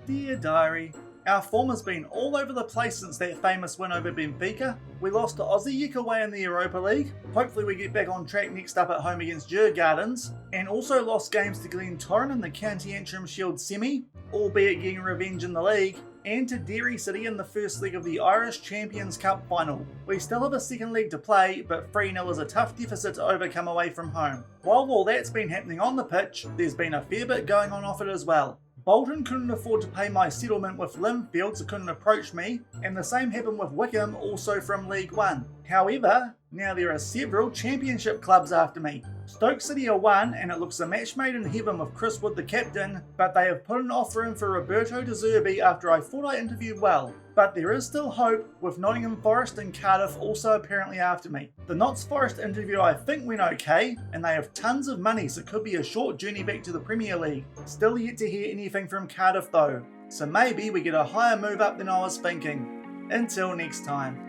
Dear Diary, our form has been all over the place since that famous win over Benfica. We lost to Aussie away in the Europa League. Hopefully we get back on track next up at home against Djurgårdens. And also lost games to Glentoran in the County Antrim Shield semi, albeit getting revenge in the league, and to Derry City in the first leg of the Irish Champions Cup final. We still have a second leg to play, but 3-0 is a tough deficit to overcome away from home. While all that's been happening on the pitch, there's been a fair bit going on off it as well. Bolton couldn't afford to pay my settlement with Linfield, so couldn't approach me, and the same happened with Wickham, also from League One. However, now there are several championship clubs after me. Stoke City are one, and it looks a match made in heaven with Chris Wood the captain, but they have put an offer in for Roberto De Zerbi after I thought I interviewed well. But there is still hope, with Nottingham Forest and Cardiff also apparently after me. The Notts Forest interview I think went okay, and they have tons of money, so it could be a short journey back to the Premier League. Still yet to hear anything from Cardiff though, so maybe we get a higher move up than I was thinking. Until next time.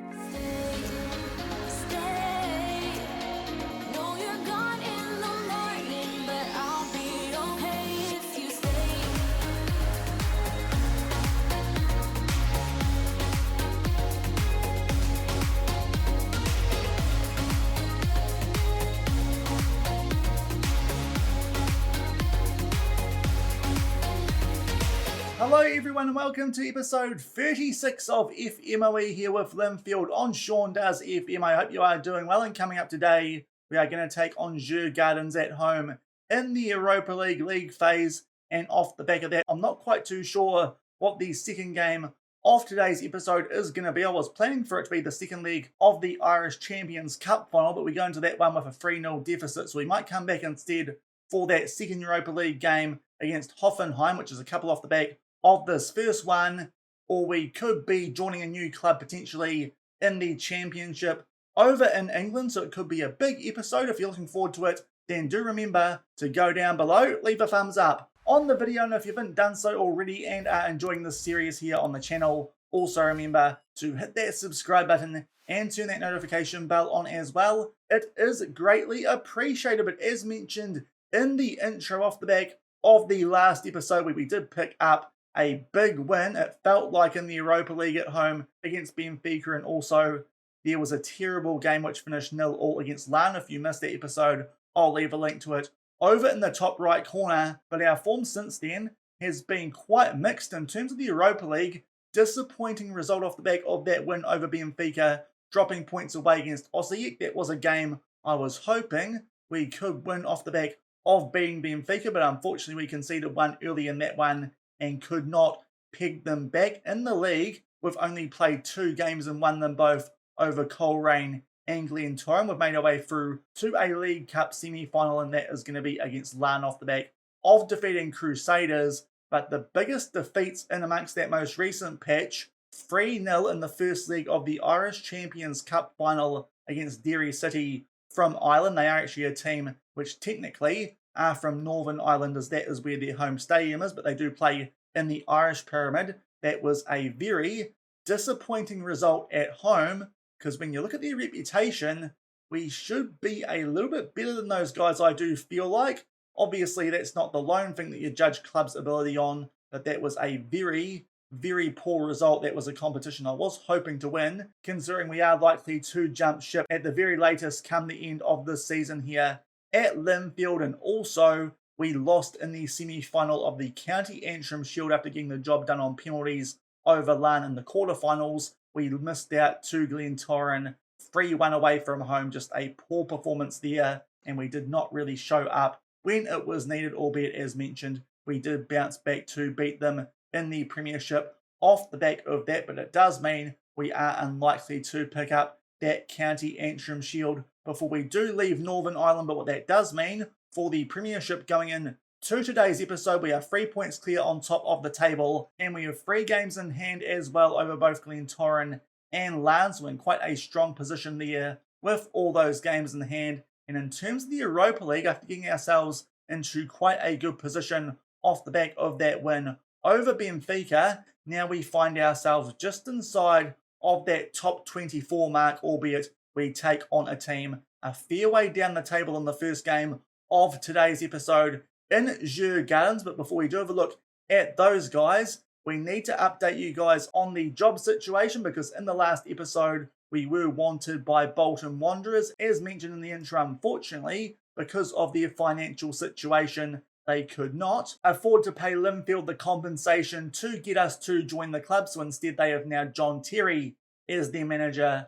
Hello everyone and welcome to episode 36 of FMOE here with Linfield on Shaun Does FM. I hope you are doing well, and coming up today we are going to take on Djurgårdens at home in the Europa League phase, and off the back of that I'm not quite too sure what the second game of today's episode is going to be. I was planning for it to be the second leg of the Irish Champions Cup final, but we go into that one with a 3-0 deficit, so we might come back instead for that second Europa League game against Hoffenheim, which is a couple off the back of this first one, or we could be joining a new club potentially in the Championship over in England, so it could be a big episode. If you're looking forward to it, then do remember to go down below, leave a thumbs up on the video, and if you haven't done so already and are enjoying this series here on the channel, also remember to hit that subscribe button and turn that notification bell on as well. It is greatly appreciated, but as mentioned in the intro off the back of the last episode where we did pick up a big win, it felt like, in the Europa League at home against Benfica, and also there was a terrible game which finished 0-0 against Lan. If you missed that episode, I'll leave a link to it over in the top right corner. But our form since then has been quite mixed in terms of the Europa League. Disappointing result off the back of that win over Benfica, dropping points away against Aussie. That was a game I was hoping we could win off the back of beating Benfica, but unfortunately we conceded one early in that one and could not peg them back in the league. We've only played 2 games and won them both over Coleraine and Glentoran. We've made our way through to a League Cup semi-final, and that is going to be against Lan off the back of defeating Crusaders. But the biggest defeats in amongst that most recent patch, 3-0 in the first leg of the Irish Champions Cup final against Derry City from Ireland. They are actually a team which technically are from Northern Ireland, as that is where their home stadium is, but they do play in the Irish Pyramid. That was a very disappointing result at home, because when you look at their reputation, we should be a little bit better than those guys, I do feel like. Obviously, that's not the lone thing that you judge clubs' ability on, but that was a very, very poor result. That was a competition I was hoping to win, considering we are likely to jump ship at the very latest come the end of this season here at Linfield. And also we lost in the semi-final of the County Antrim Shield after getting the job done on penalties over Lan in the quarterfinals. We missed out to Glentoran 3-1 away from home. Just a poor performance there, and we did not really show up when it was needed, albeit as mentioned we did bounce back to beat them in the Premiership off the back of that. But it does mean we are unlikely to pick up that County Antrim Shield before we do leave Northern Ireland. But what that does mean for the Premiership going in to today's episode, we are 3 points clear on top of the table, and we have 3 games in hand as well over both Glentoran and Lan, so in quite a strong position there with all those games in hand. And in terms of the Europa League, after getting ourselves into quite a good position off the back of that win over Benfica, now we find ourselves just inside of that top 24 mark, albeit we take on a team a fair way down the table in the first game of today's episode in Djurgårdens. But before we do have a look at those guys, we need to update you guys on the job situation because in the last episode, we were wanted by Bolton Wanderers, as mentioned in the intro. Unfortunately, because of their financial situation, they could not afford to pay Linfield the compensation to get us to join the club, so instead they have now John Terry as their manager.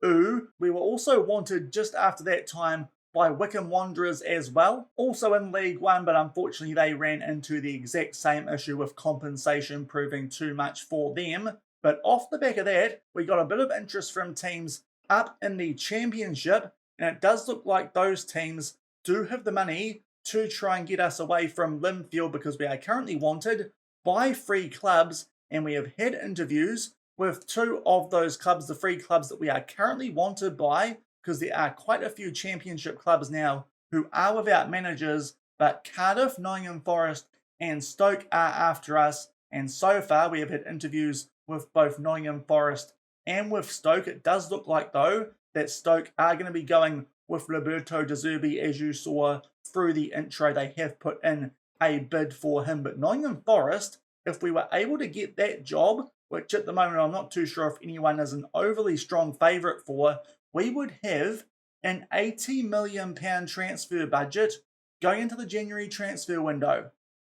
We were also wanted just after that time by Wycombe Wanderers as well, also in League One, but unfortunately they ran into the exact same issue with compensation proving too much for them. But off the back of that, we got a bit of interest from teams up in the Championship, and it does look like those teams do have the money to try and get us away from Linfield because we are currently wanted by 3 clubs, and we have had interviews with 2 of those clubs, the 3 clubs that we are currently wanted by, because there are quite a few Championship clubs now who are without managers, but Cardiff, Nottingham Forest and Stoke are after us, and so far we have had interviews with both Nottingham Forest and with Stoke. It does look like, though, that Stoke are going to be going with Roberto De Zerbi, as you saw through the intro. They have put in a bid for him, but Nottingham Forest, if we were able to get that job, which at the moment I'm not too sure if anyone is an overly strong favourite for, we would have an £80 million transfer budget going into the January transfer window.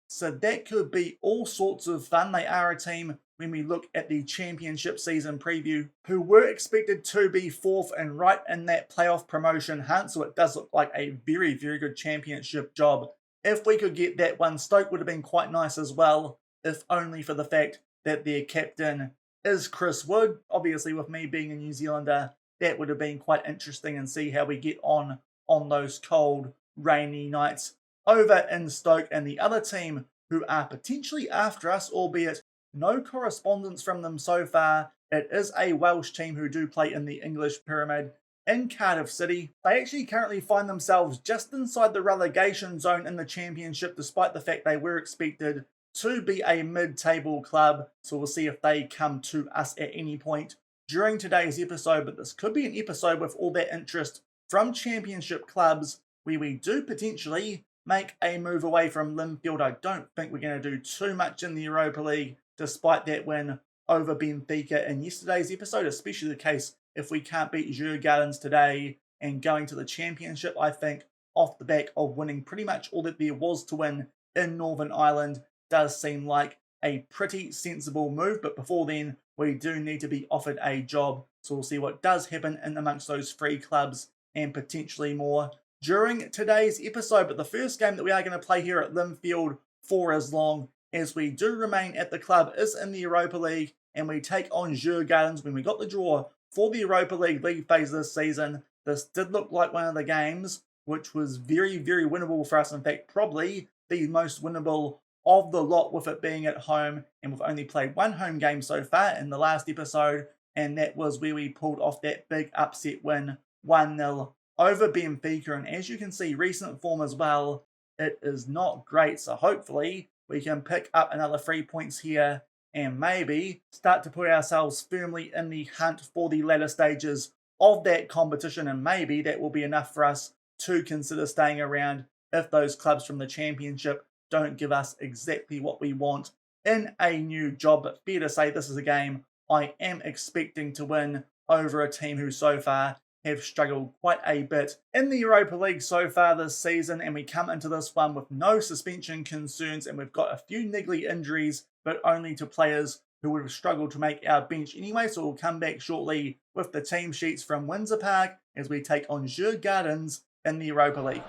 So that could be all sorts of fun. They are a team, when we look at the Championship season preview, who were expected to be 4th and right in that playoff promotion hunt. So it does look like a very, very good Championship job. If we could get that one, Stoke would have been quite nice as well, if only for the fact that their captain is Chris Wood. Obviously, with me being a New Zealander, that would have been quite interesting, and see how we get on those cold, rainy nights over in Stoke. And the other team who are potentially after us, albeit no correspondence from them so far, it is a Welsh team who do play in the English Pyramid in Cardiff City. They actually currently find themselves just inside the relegation zone in the Championship, despite the fact they were expected to be a mid-table club. So we'll see if they come to us at any point during today's episode. But this could be an episode with all that interest from Championship clubs where we do potentially make a move away from Linfield. I don't think we're going to do too much in the Europa League, despite that win over Benfica in yesterday's episode, especially the case if we can't beat Djurgårdens today and going to the Championship. I think off the back of winning pretty much all that there was to win in Northern Ireland does seem like a pretty sensible move. But before then, we do need to be offered a job. So we'll see what does happen in amongst those 3 clubs and potentially more during today's episode. But the first game that we are going to play here at Linfield for as long as we do remain at the club is in the Europa League, and we take on Djurgårdens. When we got the draw for the Europa League phase this season, this did look like one of the games which was very, very winnable for us. In fact, probably the most winnable of the lot, with it being at home, and we've only played 1 home game so far in the last episode, and that was where we pulled off that big upset win 1-0 over Benfica. And as you can see, recent form as well, it is not great. So hopefully we can pick up another 3 points here and maybe start to put ourselves firmly in the hunt for the latter stages of that competition, and maybe that will be enough for us to consider staying around if those clubs from the Championship don't give us exactly what we want in a new job. But fair to say, this is a game I am expecting to win over a team who so far have struggled quite a bit in the Europa League so far this season. And we come into this one with no suspension concerns, and we've got a few niggly injuries, but only to players who would have struggled to make our bench anyway. So we'll come back shortly with the team sheets from Windsor Park as we take on Djurgårdens in the Europa League.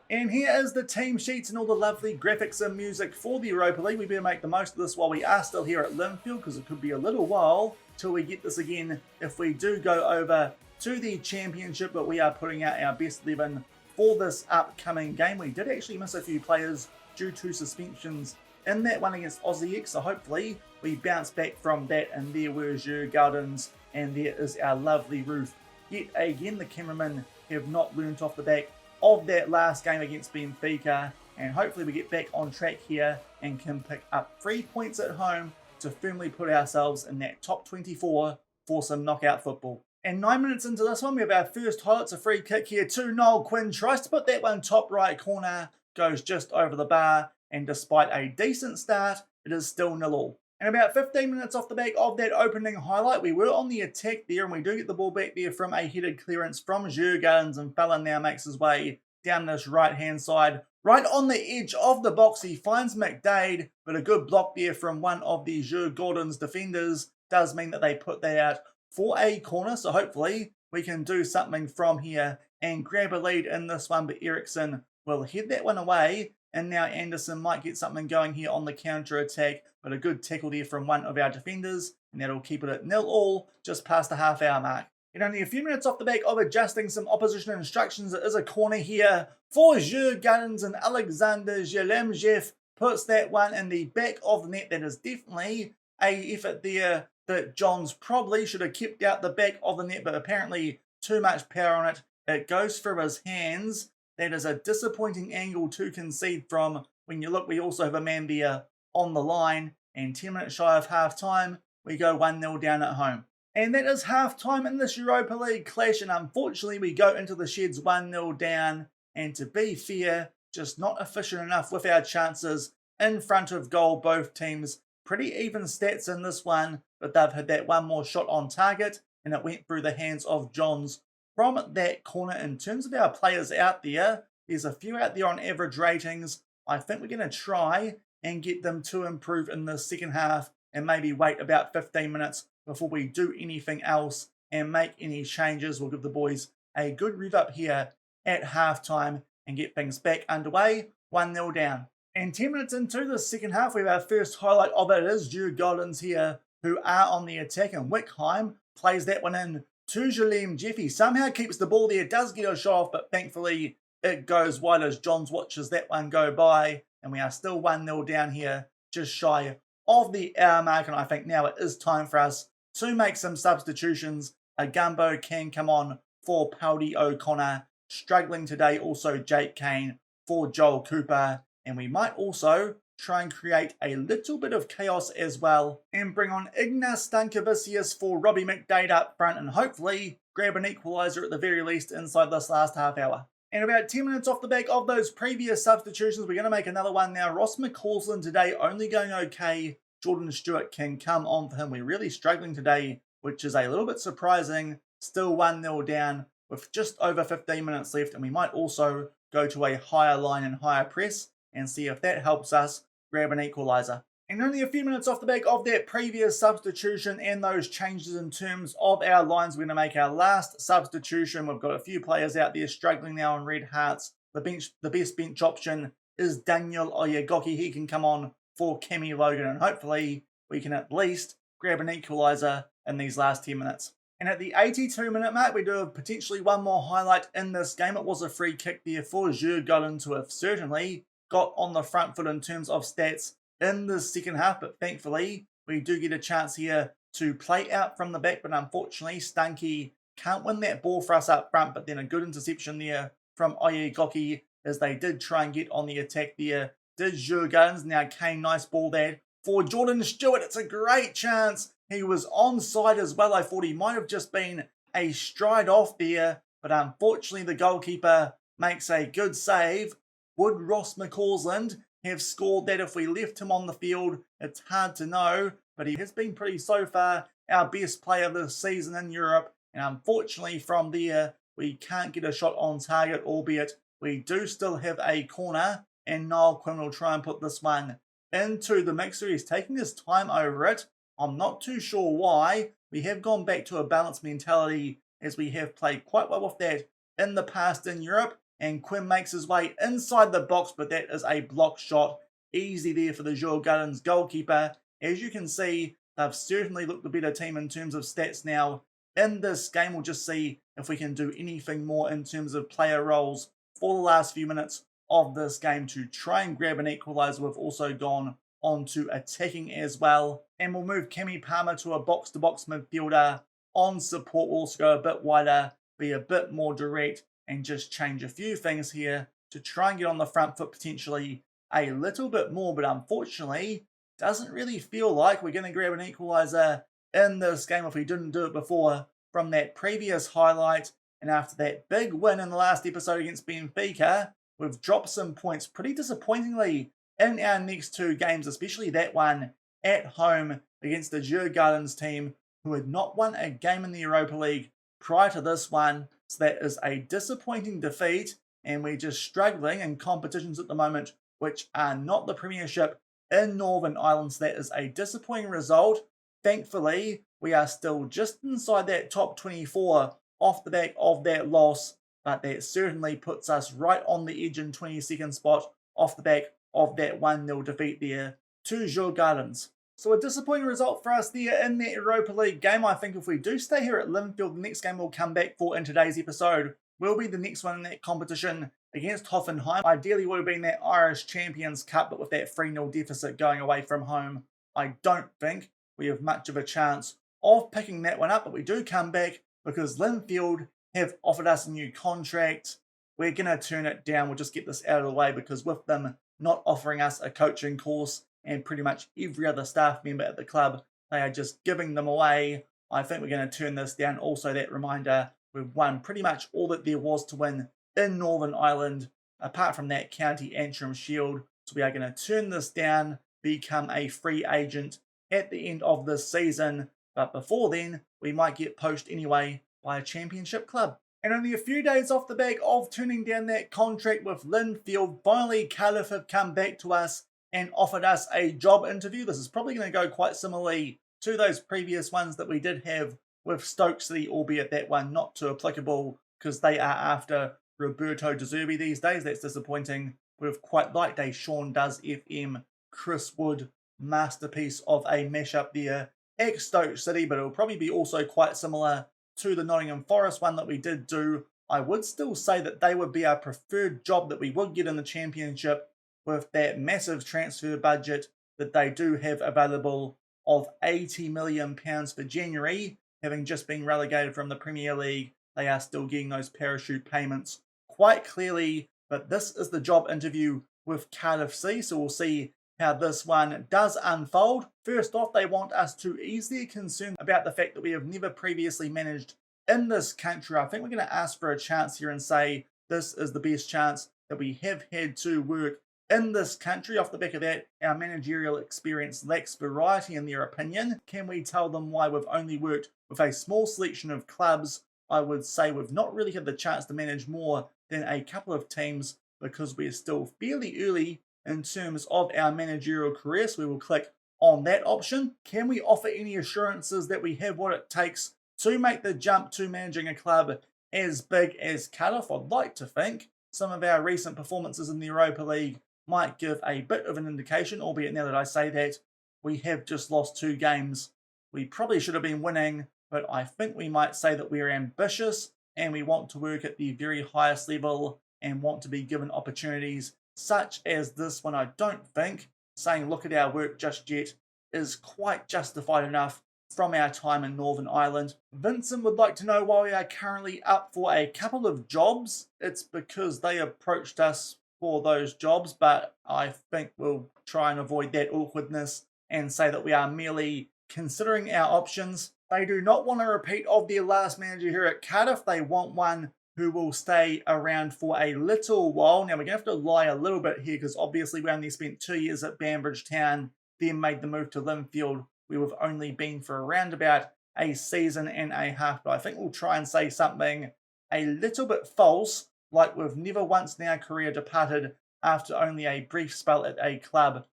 And here is the team sheets and all the lovely graphics and music for the Europa League. We better make the most of this while we are still here at Linfield, because it could be a little while till we get this again if we do go over to the Championship. But we are putting out our best 11 for this upcoming game. We did actually miss a few players due to suspensions in that one against Aussie X, so hopefully we bounce back from that. And there were Djurgårdens, and there is our lovely roof. Yet again, the cameramen have not learnt off the back of that last game against Benfica, and hopefully we get back on track here and can pick up 3 points at home to firmly put ourselves in that top 24 for some knockout football. And 9 minutes into this one, we have our first highlight. It's a free kick here to Noel Quinn. Tries to put that one top right corner, goes just over the bar, and despite a decent start, it is still 0-0. And about 15 minutes off the back of that opening highlight, we were on the attack there, and we do get the ball back there from a headed clearance from Djurgårdens, and Fallon now makes his way down this right-hand side. Right on the edge of the box, he finds McDade, but a good block there from one of the Djurgårdens defenders does mean that they put that out for a corner, so hopefully we can do something from here and grab a lead in this one, but Eriksson will head that one away, and now Anderson might get something going here on the counter-attack, but a good tackle there from one of our defenders, and that'll keep it at 0-0 just past the half-hour mark. And only a few minutes off the back of adjusting some opposition instructions, it is a corner here for Djurgårdens, and Alexander Jelemjev puts that one in the back of the net. That is definitely a effort there that Johns probably should have kept out the back of the net, but apparently too much power on it. It goes through his hands. That is a disappointing angle to concede from. When you look, we also have a man there on the line, and 10 minutes shy of half-time, we go 1-0 down at home. And that is half-time in this Europa League clash, and unfortunately we go into the sheds 1-0 down, and to be fair, just not efficient enough with our chances in front of goal, both teams. Pretty even stats in this one, but they've had that one more shot on target, and it went through the hands of Johns from that corner. In terms of our players out there, there's a few out there on average ratings. I think we're going to try and get them to improve in the second half, and maybe wait about 15 minutes before we do anything else and make any changes. We'll give the boys a good rev up here at halftime and get things back underway, 1-0 down. And 10 minutes into the second half, we have our first highlight of it. It is Djurgårdens here who are on the attack, and Wickheim plays that one in to Jelemjev. He somehow keeps the ball there, does get a shot off, but thankfully it goes wide as Johns watches that one go by, and we are still 1-0 down here, just shy of the hour mark, and I think now it is time for us to make some substitutions. A Gumbo can come on for Paldy O'Connor. Struggling today also Jake Kane for Joel Cooper, and we might also try and create a little bit of chaos as well and bring on Ignas Stankovičius for Robbie McDade up front, and hopefully grab an equaliser at the very least inside this last half hour. And about 10 minutes off the back of those previous substitutions, we're going to make another one now. Ross McCausland today only going okay. Jordan Stewart can come on for him. We're really struggling today, which is a little bit surprising. Still 1-0 down with just over 15 minutes left, and we might also go to a higher line and higher press and see if that helps us grab an equaliser. And only a few minutes off the back of that previous substitution and those changes in terms of our lines, we're going to make our last substitution. We've got a few players out there struggling now in red hearts. The best bench option is Daniel Oyegoki. He can come on for Kemi Logan, and hopefully we can at least grab an equaliser in these last 10 minutes. And at the 82-minute mark, we do have potentially one more highlight in this game. It was a free kick there for Djurgårdens, to have certainly got on the front foot in terms of stats in the second half, but thankfully we do get a chance here to play out from the back, but unfortunately Stanky can't win that ball for us up front. But then a good interception there from Oyegoki as they did try and get on the attack there. Did Djurgårdens. Now Kane, nice ball there for Jordan Stewart. It's a great chance. He was onside as well. I thought he might have just been a stride off there, but unfortunately the goalkeeper makes a good save. Would Ross McCausland have scored that if we left him on the field? It's hard to know, but he has been pretty, so far, our best player this season in Europe. And unfortunately from there, we can't get a shot on target, albeit we do still have a corner, and Niall Quinn will try and put this one into the mixer. He's taking his time over it. I'm not too sure why. We have gone back to a balanced mentality, as we have played quite well with that in the past in Europe. And Quinn makes his way inside the box, but that is a block shot. Easy there for the Djurgårdens goalkeeper. As you can see, they've certainly looked the better team in terms of stats now in this game. We'll just see if we can do anything more in terms of player roles for the last few minutes of this game to try and grab an equaliser. We've also gone on to attacking as well. And we'll move Kemi Palmer to a box-to-box midfielder on support. We'll also go a bit wider, be a bit more direct, and just change a few things here to try and get on the front foot potentially a little bit more. But unfortunately, doesn't really feel like we're going to grab an equaliser in this game if we didn't do it before from that previous highlight. And after that big win in the last episode against Benfica, we've dropped some points pretty disappointingly in our next two games, especially that one at home against the Djurgårdens team, who had not won a game in the Europa League prior to this one. So that is a disappointing defeat, and we're just struggling in competitions at the moment which are not the Premiership in Northern Ireland. So that is a disappointing result. Thankfully, we are still just inside that top 24 off the back of that loss, but that certainly puts us right on the edge in 22nd spot off the back of that 1-0 defeat there to Djurgårdens. So a disappointing result for us there in that Europa League game. I think if we do stay here at Linfield, the next game we'll come back for in today's episode will be the next one in that competition against Hoffenheim. Ideally would have been that Irish Champions Cup, but with that 3-0 deficit going away from home, I don't think we have much of a chance of picking that one up. But we do come back because Linfield have offered us a new contract. We're going to turn it down. We'll just get this out of the way because with them not offering us a coaching course and pretty much every other staff member at the club, they are just giving them away. I think we're going to turn this down. Also, that reminder, we've won pretty much all that there was to win in Northern Ireland, apart from that County Antrim Shield. So we are going to turn this down, become a free agent at the end of this season. But before then, we might get poached anyway by a championship club. And only a few days off the back of turning down that contract with Linfield, finally Cardiff have come back to us and offered us a job interview. This is probably going to go quite similarly to those previous ones that we did have with Stoke City, albeit that one not too applicable because they are after Roberto De Zerbi these days. That's disappointing. Would have quite liked a Shaun Does FM Chris Wood masterpiece of a mashup there at Stoke City, but it'll probably be also quite similar to the Nottingham Forest one that we did do. I would still say that they would be our preferred job that we would get in the Championship with that massive transfer budget that they do have available of £80 million for January. Having just been relegated from the Premier League, they are still getting those parachute payments quite clearly. But this is the job interview with Cardiff C, so we'll see how this one does unfold. First off, they want us to ease their concern about the fact that we have never previously managed in this country. I think we're going to ask for a chance here and say this is the best chance that we have had to work in this country. Off the back of that, our managerial experience lacks variety in their opinion. Can we tell them why we've only worked with a small selection of clubs? I would say we've not really had the chance to manage more than a couple of teams because we're still fairly early in terms of our managerial career. So we will click on that option. Can we offer any assurances that we have what it takes to make the jump to managing a club as big as Cardiff? I'd like to think some of our recent performances in the Europa League might give a bit of an indication, albeit now that I say that, we have just lost 2 games. We probably should have been winning, but I think we might say that we're ambitious and we want to work at the very highest level and want to be given opportunities such as this one. I don't think saying look at our work just yet is quite justified enough from our time in Northern Ireland. Vincent would like to know why we are currently up for a couple of jobs. It's because they approached us for those jobs, but I think we'll try and avoid that awkwardness and say that we are merely considering our options. They do not want a repeat of their last manager here at Cardiff. They want one who will stay around for a little while. Now, we're going to have to lie a little bit here because obviously we only spent 2 years at Banbridge Town, then made the move to Linfield. We've only been for around about a season and a half, but I think we'll try and say something a little bit false, like we've never once in our career departed after only a brief spell at a club,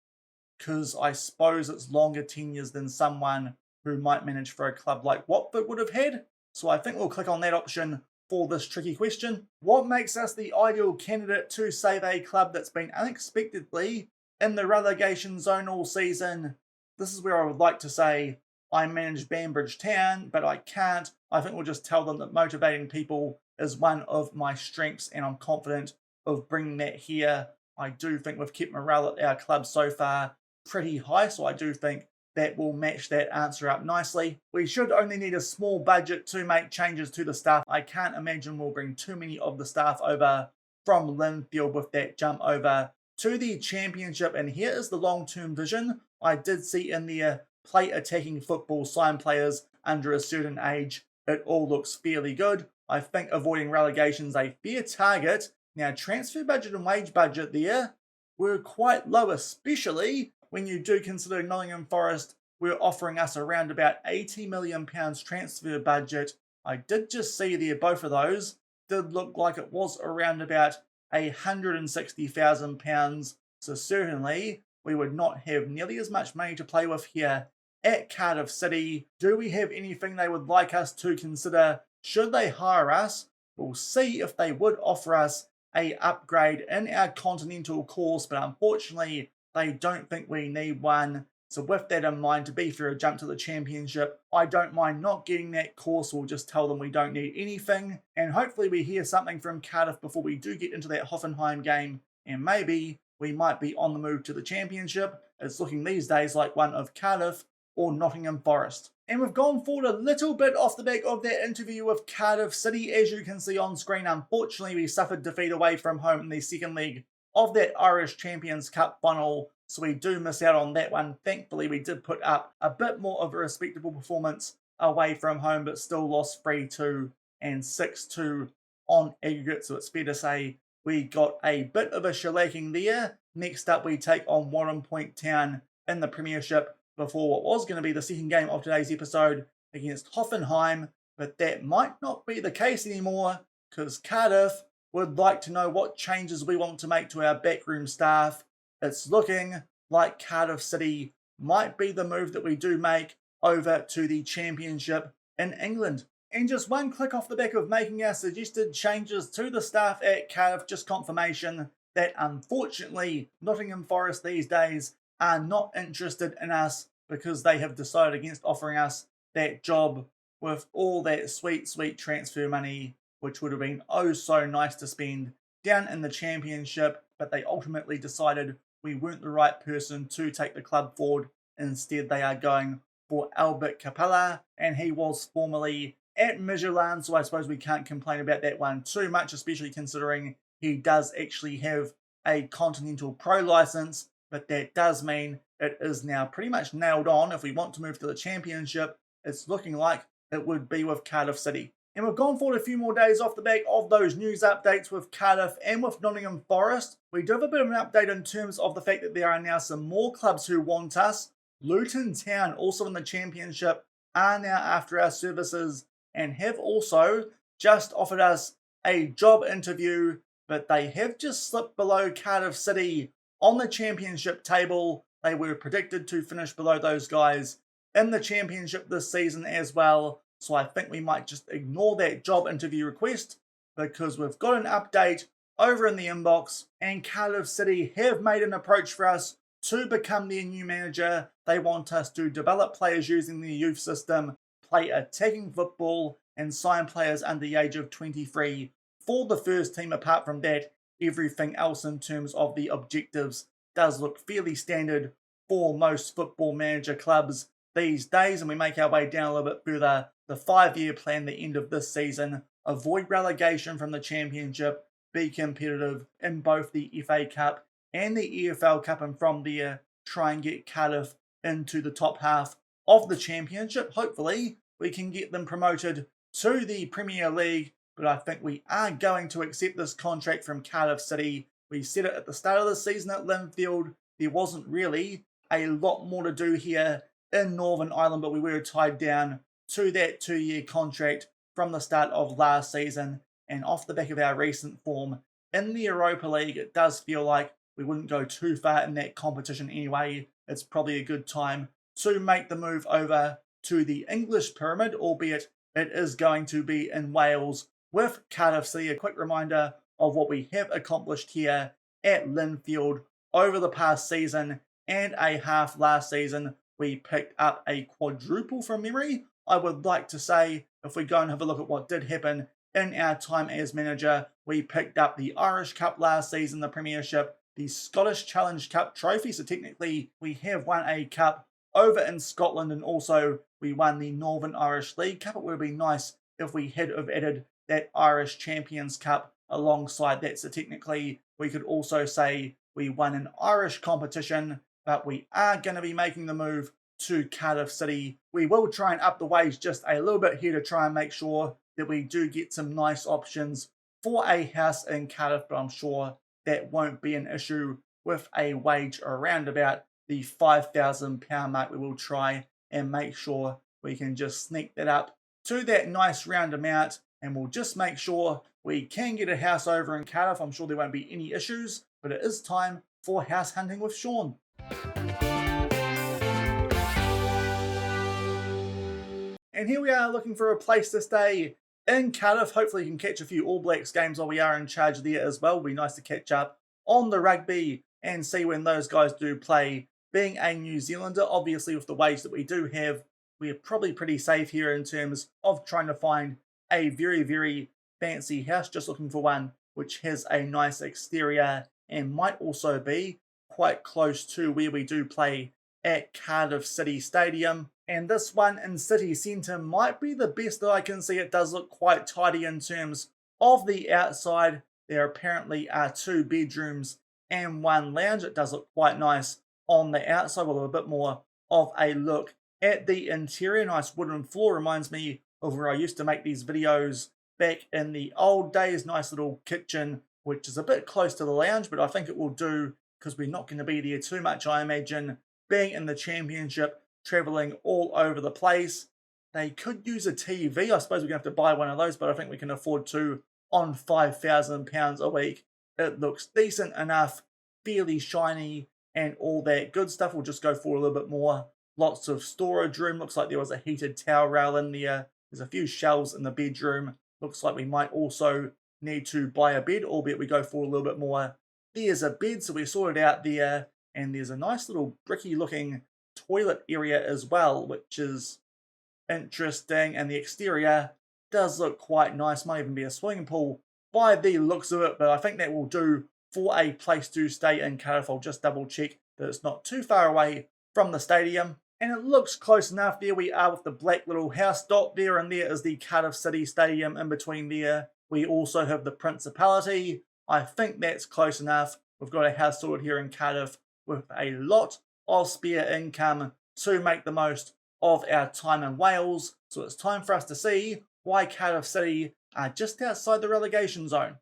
because I suppose it's longer tenures than someone who might manage for a club like Watford would have had. So I think we'll click on that option for this tricky question. What makes us the ideal candidate to save a club that's been unexpectedly in the relegation zone all season? This is where I would like to say I manage Banbridge Town, but I can't. I think we'll just tell them that motivating people is one of my strengths and I'm confident of bringing that here. I do think we've kept morale at our club so far pretty high, so I do think that will match that answer up nicely. We should only need a small budget to make changes to the staff. I can't imagine we'll bring too many of the staff over from Linfield with that jump over to the Championship. And here is the long-term vision. I did see in there play attacking football, sign players under a certain age. It all looks fairly good. I think avoiding relegation is a fair target. Now, transfer budget and wage budget there, were quite low, especially when you do consider Nottingham Forest were offering us around about £80 million transfer budget. I did just see there both of those did look like it was around about £160,000. So certainly we would not have nearly as much money to play with here at Cardiff City. Do we have anything they would like us to consider? Should they hire us? We'll see if they would offer us a upgrade in our continental course, but unfortunately they don't think we need one. So with that in mind, to be fair, a jump to the championship, I don't mind not getting that course. We'll just tell them we don't need anything. And hopefully we hear something from Cardiff before we do get into that Hoffenheim game. And maybe we might be on the move to the championship. It's looking these days like one of Cardiff or Nottingham Forest. And we've gone forward a little bit off the back of that interview with Cardiff City. As you can see on screen, unfortunately we suffered defeat away from home in the second leg of that Irish Champions Cup final. So we do miss out on that one. Thankfully, we did put up a bit more of a respectable performance away from home, but still lost 3-2 and 6-2 on aggregate. So it's fair to say we got a bit of a shellacking there. Next up, we take on Warren Point Town in the Premiership before what was going to be the second game of today's episode against Hoffenheim. But that might not be the case anymore, because Cardiff would like to know what changes we want to make to our backroom staff. It's looking like Cardiff City might be the move that we do make over to the Championship in England. And just one click off the back of making our suggested changes to the staff at Cardiff, just confirmation that unfortunately Nottingham Forest these days are not interested in us because they have decided against offering us that job with all that sweet, sweet transfer money, which would have been oh so nice to spend down in the Championship, but they ultimately decided we weren't the right person to take the club forward. Instead, they are going for Albert Capella, and he was formerly at Midtjylland, so I suppose we can't complain about that one too much, especially considering he does actually have a Continental Pro license, but that does mean it is now pretty much nailed on. If we want to move to the Championship, it's looking like it would be with Cardiff City. And we've gone forward a few more days off the back of those news updates with Cardiff and with Nottingham Forest. We do have a bit of an update in terms of the fact that there are now some more clubs who want us. Luton Town, also in the Championship, are now after our services and have also just offered us a job interview, but they have just slipped below Cardiff City on the Championship table. They were predicted to finish below those guys in the Championship this season as well. So I think we might just ignore that job interview request because we've got an update over in the inbox and Cardiff City have made an approach for us to become their new manager. They want us to develop players using the youth system, play attacking football and sign players under the age of 23 for the first team. Apart from that, everything else in terms of the objectives does look fairly standard for most football manager clubs these days. And we make our way down a little bit further. The 5-year plan, the end of this season, avoid relegation from the Championship, be competitive in both the FA Cup and the EFL Cup, and from there try and get Cardiff into the top half of the Championship. Hopefully we can get them promoted to the Premier League, but I think we are going to accept this contract from Cardiff City. We said it at the start of the season at Linfield, there wasn't really a lot more to do here in Northern Ireland, but we were tied down to that 2-year contract from the start of last season. And off the back of our recent form in the Europa League, it does feel like we wouldn't go too far in that competition anyway. It's probably a good time to make the move over to the English pyramid, albeit it is going to be in Wales with Cardiff City. A quick reminder of what we have accomplished here at Linfield over the past season and a half last season. We picked up a quadruple from memory. I would like to say, if we go and have a look at what did happen in our time as manager, we picked up the Irish Cup last season, the Premiership, the Scottish Challenge Cup trophy. So technically we have won a cup over in Scotland, and also we won the Northern Irish League Cup. It would have been nice if we had have added that Irish Champions Cup alongside that. So technically we could also say we won an Irish competition, but we are going to be making the move to Cardiff City. We will try and up the wage just a little bit here to try and make sure that we do get some nice options for a house in Cardiff, but I'm sure that won't be an issue with a wage around about the £5,000 mark. We will try and make sure we can just sneak that up to that nice round amount, and we'll just make sure we can get a house over in Cardiff. I'm sure there won't be any issues, but it is time for house hunting with Shaun. And here we are looking for a place to stay in Cardiff. Hopefully you can catch a few All Blacks games while we are in charge there as well. It'll be nice to catch up on the rugby and see when those guys do play. Being a New Zealander, obviously with the wage that we do have, we're probably pretty safe here in terms of trying to find a very, very fancy house. Just looking for one which has a nice exterior and might also be quite close to where we do play at Cardiff City Stadium. And this one in City Centre might be the best that I can see. It does look quite tidy in terms of the outside. There apparently are 2 bedrooms and 1 lounge. It does look quite nice on the outside. We'll have a bit more of a look at the interior. Nice wooden floor. Reminds me of where I used to make these videos back in the old days. Nice little kitchen, which is a bit close to the lounge, but I think it will do because we're not going to be there too much, I imagine. Being in the championship, travelling all over the place. They could use a TV. I suppose we're going to have to buy one of those, but I think we can afford 2 on £5,000 a week. It looks decent enough, fairly shiny, and all that good stuff. We'll just go for a little bit more. Lots of storage room. Looks like there was a heated towel rail in there. There's a few shelves in the bedroom. Looks like we might also need to buy a bed, albeit we go for a little bit more. There's a bed, so we sorted out there. And there's a nice little bricky looking toilet area as well, which is interesting. And the exterior does look quite nice. Might even be a swimming pool by the looks of it, but I think that will do for a place to stay in Cardiff. I'll just double check that it's not too far away from the stadium. And it looks close enough. There we are with the black little house dot there, and there is the Cardiff City Stadium in between there. We also have the Principality. I think that's close enough. We've got a house sorted here in Cardiff with a lot of spare income to make the most of our time in Wales. So it's time for us to see why Cardiff City are just outside the relegation zone.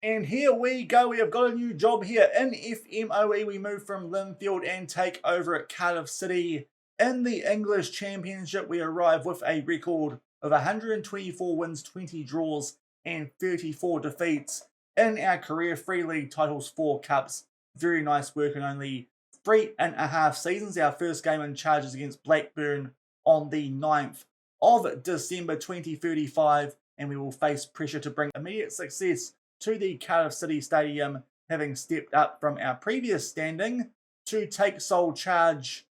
And here we go. We have got a new job here in FMOE. We move from Linfield and take over at Cardiff City. In the English Championship, we arrive with a record of 124 wins, 20 draws, and 34 defeats in our career. 3 league titles, 4 cups. Very nice work in only 3.5 seasons. Our first game in charge is against Blackburn on the 9th of December 2035, and we will face pressure to bring immediate success to the Cardiff City Stadium, having stepped up from our previous standing to take sole charge.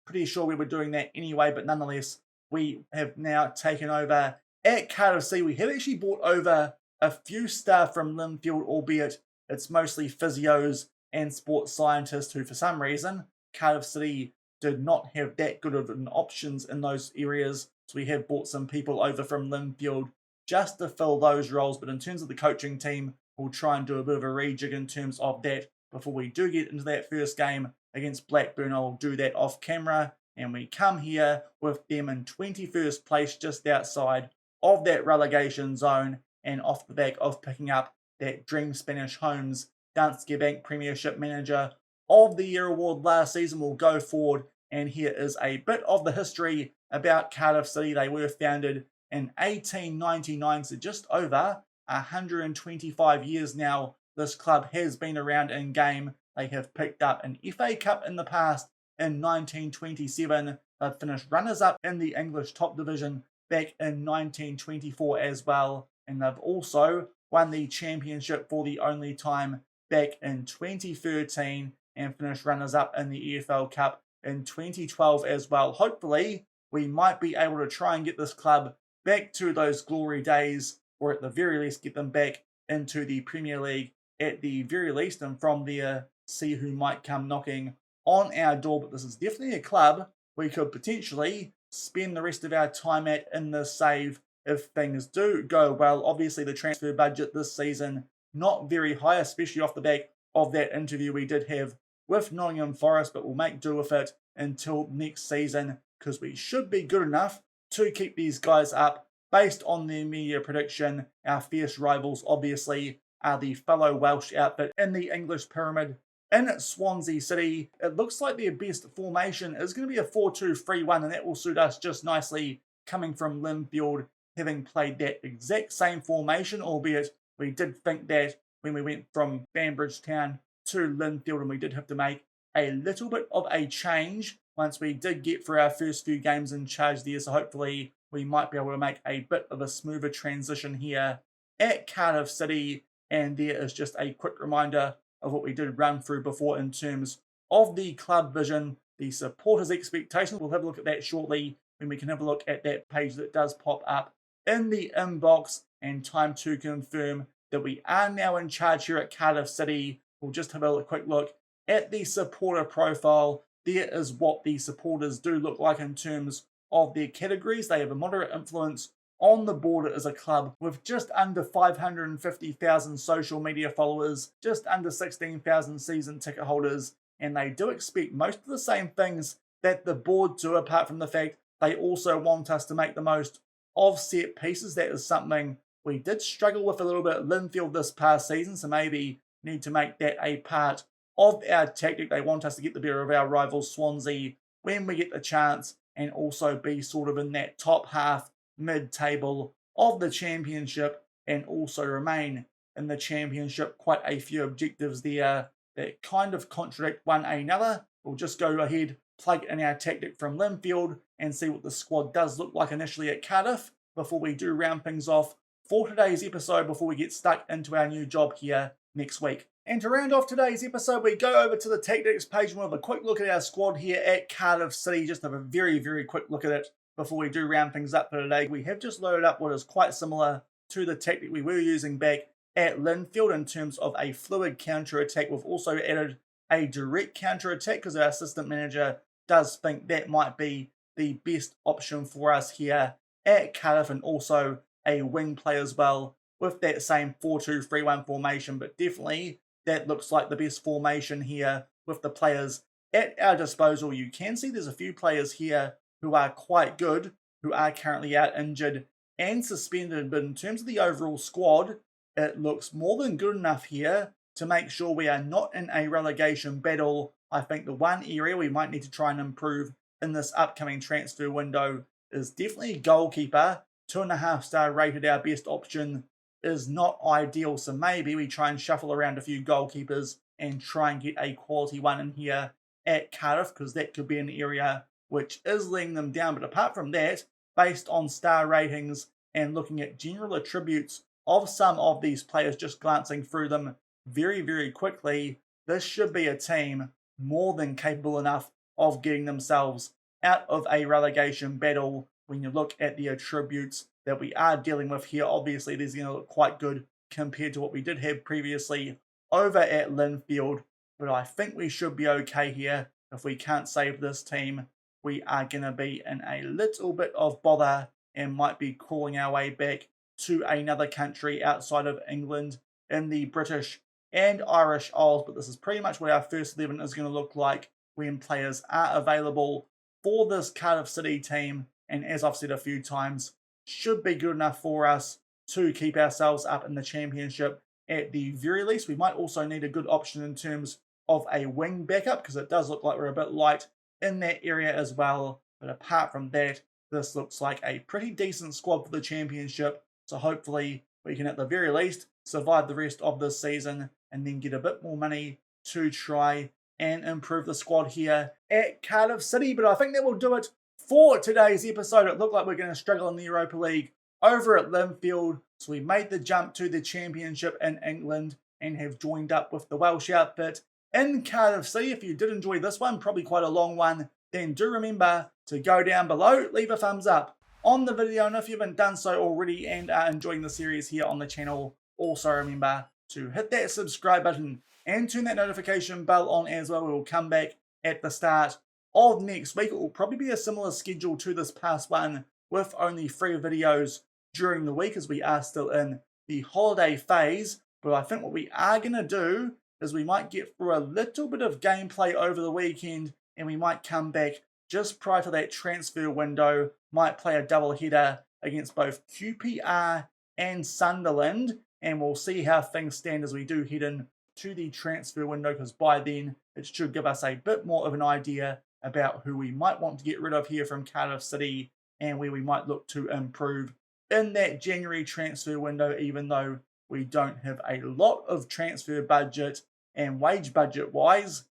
Pretty sure we were doing that anyway, but nonetheless, we have now taken over at Cardiff City. We have actually brought over a few staff from Linfield, albeit it's mostly physios and sports scientists who, for some reason, Cardiff City did not have that good of an options in those areas. So we have brought some people over from Linfield just to fill those roles. But in terms of the coaching team, we'll try and do a bit of a rejig in terms of that before we do get into that first game against Blackburn. I'll do that off camera. And we come here with them in 21st place, just outside of that relegation zone, and off the back of picking up that Dream Spanish Homes Danske Bank Premiership Manager of the Year award last season. We'll go forward, and here is a bit of the history about Cardiff City. They were founded in 1899, so just over 125 years now. This club has been around in game. They have picked up an FA Cup in the past. In 1927, they finished runners-up in the English top division back in 1924 as well. And they've also won the championship for the only time back in 2013 and finished runners-up in the EFL Cup in 2012 as well. Hopefully, we might be able to try and get this club back to those glory days, or at the very least get them back into the Premier League at the very least, and from there see who might come knocking on our door. But this is definitely a club we could potentially spend the rest of our time at in the save if things do go well. Obviously, the transfer budget this season not very high, especially off the back of that interview we did have with Nottingham Forest, but we'll make do with it until next season because we should be good enough to keep these guys up based on their media prediction, our fierce rivals obviously are the fellow Welsh outfit in the English pyramid. In Swansea City, it looks like their best formation is going to be a 4-2-3-1, and that will suit us just nicely, coming from Linfield, having played that exact same formation, albeit we did think that when we went from Banbridge Town to Linfield, and we did have to make a little bit of a change once we did get through our first few games in charge there, so hopefully we might be able to make a bit of a smoother transition here at Cardiff City. And there is just a quick reminder of what we did run through before in terms of the club vision, the supporters' expectations. We'll have a look at that shortly when we can have a look at that page that does pop up in the inbox, and time to confirm that we are now in charge here at Cardiff City. We'll just have a quick look at the supporter profile. There is what the supporters do look like in terms of their categories. They have a moderate influence on the board as a club with just under 550,000 social media followers, just under 16,000 season ticket holders, and they do expect most of the same things that the board do, apart from the fact they also want us to make the most of set pieces. That is something we did struggle with a little bit at Linfield this past season, so maybe need to make that a part of our tactic. They want us to get the better of our rivals Swansea when we get the chance, and also be sort of in that top half, mid-table of the championship, and also remain in the championship. Quite a few objectives there that kind of contradict one another. We'll just go ahead, plug in our tactic from Linfield, and see what the squad does look like initially at Cardiff before we do round things off for today's episode, before we get stuck into our new job here next week. And to round off today's episode, we go over to the tactics page and we'll have a quick look at our squad here at Cardiff City. Just have a very, very quick look at it before we do round things up for today. We have just loaded up what is quite similar to the tactic we were using back at Linfield in terms of a fluid counter-attack. We've also added a direct counter-attack because our assistant manager does think that might be the best option for us here at Cardiff, and also a wing play as well with that same 4-2-3-1 formation. But definitely that looks like the best formation here with the players at our disposal. You can see there's a few players here who are quite good, who are currently out injured and suspended. But in terms of the overall squad, it looks more than good enough here to make sure we are not in a relegation battle. I think the one area we might need to try and improve in this upcoming transfer window is definitely goalkeeper. 2.5-star rated, our best option, is not ideal. So maybe we try and shuffle around a few goalkeepers and try and get a quality one in here at Cardiff, because that could be an area which is letting them down. But apart from that, based on star ratings and looking at general attributes of some of these players, just glancing through them very, very quickly, this should be a team more than capable enough of getting themselves out of a relegation battle. When you look at the attributes that we are dealing with here, obviously these are going to look quite good compared to what we did have previously over at Linfield. But I think we should be okay here. If we can't save this team, we are going to be in a little bit of bother and might be crawling our way back to another country outside of England in the British and Irish Isles. But this is pretty much what our first 11 is going to look like when players are available for this Cardiff City team. And as I've said a few times, should be good enough for us to keep ourselves up in the championship at the very least. We might also need a good option in terms of a wing backup, because it does look like we're a bit light in that area as well. But apart from that, this looks like a pretty decent squad for the championship. So hopefully we can at the very least survive the rest of this season and then get a bit more money to try and improve the squad here at Cardiff City. But I think that will do it for today's episode. It looked like we're going to struggle in the Europa League over at Linfield, so we made the jump to the championship in England and have joined up with the Welsh outfit in Cardiff City. If you did enjoy this one, probably quite a long one, then do remember to go down below, leave a thumbs up on the video, and if you haven't done so already and are enjoying the series here on the channel, also remember to hit that subscribe button and turn that notification bell on as well. We will come back at the start of next week. It will probably be a similar schedule to this past one, with only 3 videos during the week as we are still in the holiday phase. But I think what we are going to do is we might get through a little bit of gameplay over the weekend, and we might come back just prior to that transfer window, might play a double header against both QPR and Sunderland, and we'll see how things stand as we do head in to the transfer window, because by then it should give us a bit more of an idea about who we might want to get rid of here from Cardiff City and where we might look to improve in that January transfer window, even though we don't have a lot of transfer budget and wage budget wise.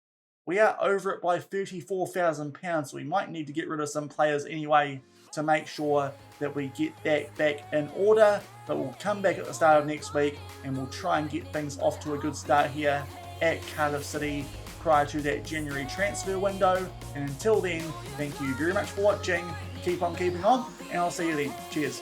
We are over it by £34,000, so we might need to get rid of some players anyway to make sure that we get that back in order. But we'll come back at the start of next week and we'll try and get things off to a good start here at Cardiff City prior to that January transfer window. And until then, thank you very much for watching. Keep on keeping on, and I'll see you then. Cheers.